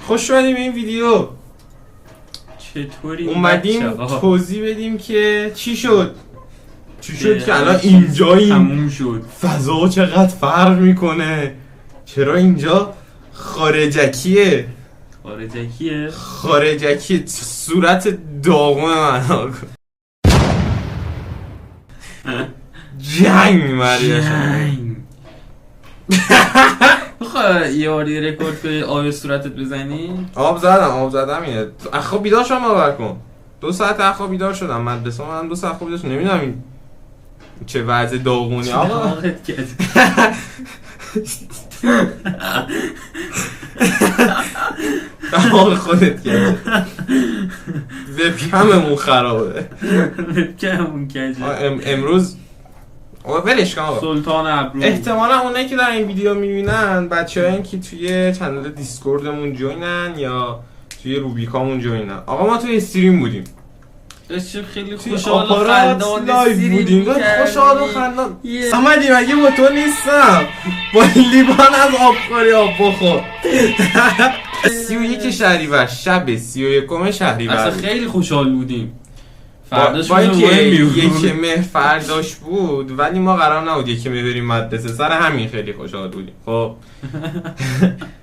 خوش اومدیم این ویدیو. چطوری اومدیم توضیح بدیم که چی شد که الان اینجاییم. تموم شد. فضا چقدر فرق میکنه. چرا اینجا خارجکیه. صورت داغون من جنگ جنگ. بخواه یه باری رکورد کنی آب صورتت بزنی؟ آب زدم اینه. اخواب بیدار شدم باور کن. 2 ساعت اخواب بیدار شدم. مدرسه منم 2 ساعت خواب بیدار شدم. نمیدونم این چه وضع داغونی آقا. دماغ خودت کرد. وبکممون خرابه. وبکممون کجه. امروز ولش کن آقا. سلطان ابرو. احتمالا اونایی که در این ویدیو میبینن بچه‌هایی که توی چنل دیسکوردمون جوینن یا توی روبیکامون جوینن. آقا ما توی استریم بودیم. داشتیم خیلی خوشحال و خندان لایو بودیم. خوشحال و خندان. سمدی مگه با تو نیستم. با لیوان از آبخوری آب بخور. 31 شهریور شب 31 شهریور اصلا خیلی خوشحال بودیم. فرداش با اینکه 1 مهر فرداش بود ولی ما قرار نبود 1 مهر بریم مدرسه. سر همین خیلی خوشحال بودیم. خب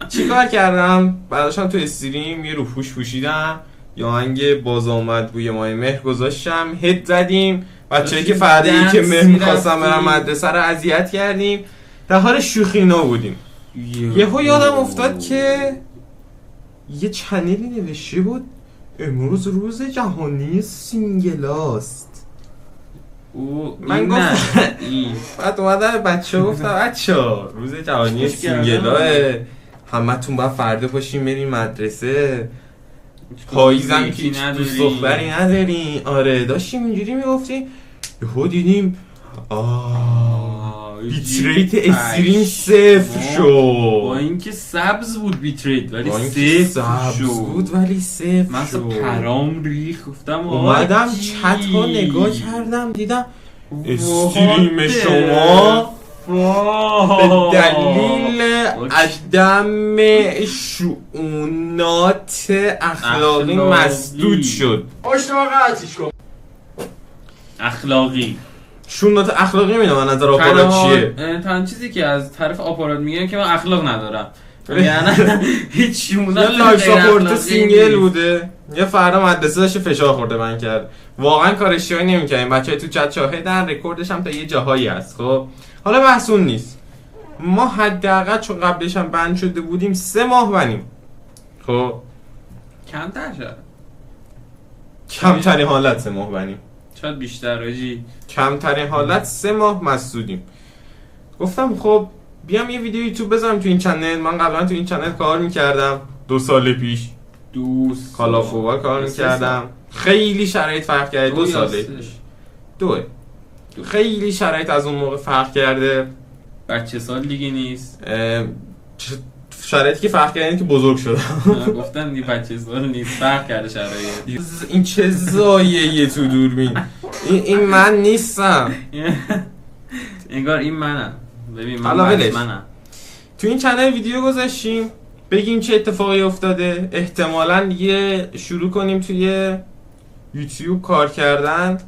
چیکار کردم؟ بعدشم تو استریم یه روپوش پوشیدم، یا آهنگ باز آمد بوی ماه مهر گذاشتم، هد زدیم. بچه‌ای که فردا 1 مهر می‌خواستن برن مدرسه رو اذیت کردیم. در حال شوخینا بودیم. یهو یادم افتاد که یه چنلی نوشته بود امروز روز جهانی سینگلاست. من گفتم بعد اومدم بچه‌ها گفتم بچه‌ها روز جهانی سینگلاه، همتون باید فردا پاشین بریم مدرسه. پاییزم که دوست دختری ندارین. آره داشتیم اینجوری میگفتیم. یهو دیدیم بیتریت استریم 0 شد. با اینکه سبز بود بیتریت ولی 0 شد. من اصلا پرام ریخت. گفتم اومدم چت ها نگاه کردم دیدم استریم شما به دلیل عدم شؤونات اخلاقی مسدود شد. اخلاقی شونات اخلاقی میدونم من نظر آپارات چیه. تنها چیزی که از طرف آپارات میگم که من اخلاق ندارم. یعنی هیچ شونات لایف ساپورت سینگل بوده. یه فردا مدرسه داشته فشار خورده من کرد. واقعا کارش چیه نمی‌کنیم. بچه‌ها تو چت شاهدن. رکوردش هم تا یه جاهایی هست. خب حالا بحثون نیست. ما حداقل چون قبلش هم بند شده بودیم 3 ماه بنیم. خب کمتر شد. کمترین حالت 3 ماه بنیم. شاید بیشتر آجی. کمترین حالت 3 ماه مسدودیم. گفتم خب بیام یه ویدیو یوتیوب بذارم تو این چنل. من قبلا تو این چنل کار میکردم 2 سال پیش. کالافوبا کار میکردم. خیلی شرایط فرق کرده. 2 ساله پیش. 2 خیلی شرایط از اون موقع فرق کرده. بچه سال دیگه نیست. شرایطی که فرق کرده که بزرگ شدم. گفتن دی بچه سال نیست، فرق کرده شرایط. این چه زایه تو دوربین. این من نیستم. انگار این منم. ببین منم. تو این چنل ویدیو گذاشتیم بگیم چه اتفاقی افتاده. احتمالاً دیگه شروع کنیم توی یوتیوب کار کردن،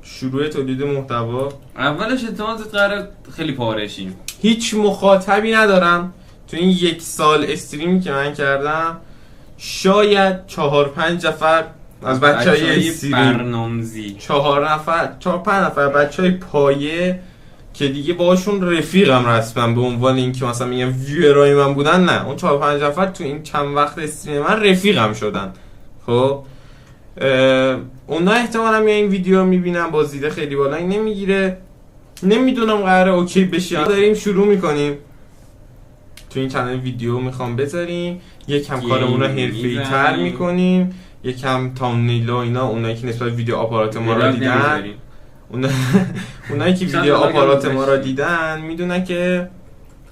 شروع تولید محتوا. اولش احتمال قرار خیلی پارشیم. هیچ مخاطبی ندارم. تو این 1 سال استریم که من کردم شاید 4-5 نفر از بچهای برنامه‌ریزی 4-5 نفر بچهای پایه که دیگه باشون رفیقم رسما به عنوان اینکه مثلا میگم ویورای من بودن. نه اون 4-5 نفر تو این چند وقت استریم من رفیقم شدن. خب اونا احتمالاً این ویدیو میبینن با زیده خیلی بالایی نمیگیره. نمیدونم قراره اوکی بشه. داریم شروع میکنیم. تو این چنل ویدیو میخوام بذاریم. یکم کارمون رو حرفه‌ای‌تر میکنیم. یکم تامنیل و اینا اونایی که نسبت ویدیو آپارات ما رو دیدن اونایی که ویدیو آپارات ما رو دیدن میدونن که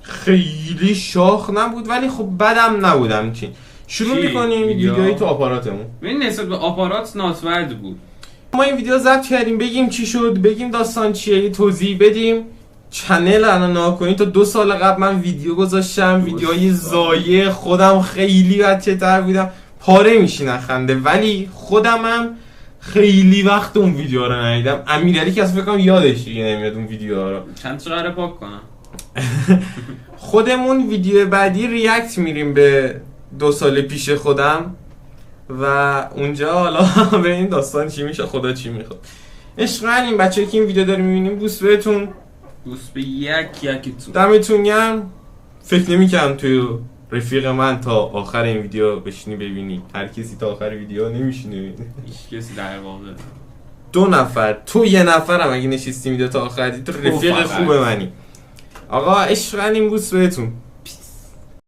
خیلی شاخ نبود ولی خب بدم نبودم. شروع میکنیم ویدیویی تو آپاراتمون. ببین نسبت به آپارات ناتوارد بود. ما این ویدیو ضبط کردیم بگیم چی شد، بگیم داستان چیه، توضیح بدیم چنل الان نگاه کنی تا 2 سال قبل من ویدیو گذاشتم، ویدیوهای زایه، خودم خیلی بچه تر بودم، پاره میشین از خنده، ولی خودمم خیلی وقت اون ویدیو رو ندیدم. امیرعلی که اصلا فکر کنم یادش دیگه نمیاد اون ویدیو رو. چند تا قراره پاک کنم. خودمون ویدیو بعدی ریاکت میریم به 2 سال پیش خودم و اونجا حالا به این داستان چی میشه، خدا چی میخواد. عشق من این بچه‌ای که این ویدیو داریم میبینیم، بوس بهتون، بوس به یکیتون، دمتون گرم. فکر نمی‌کردم توی رفیق من تا آخر این ویدیو بشینی ببینی. هر کسی تا آخر ویدیو نمیشینه ببینه، هیچ کسی در واقع 2 نفر، تو 1 نفرم اگه نشستی ویدیو تا آخر، تو رفیق خوب منی. آقا عشق من این، بوس بهتون.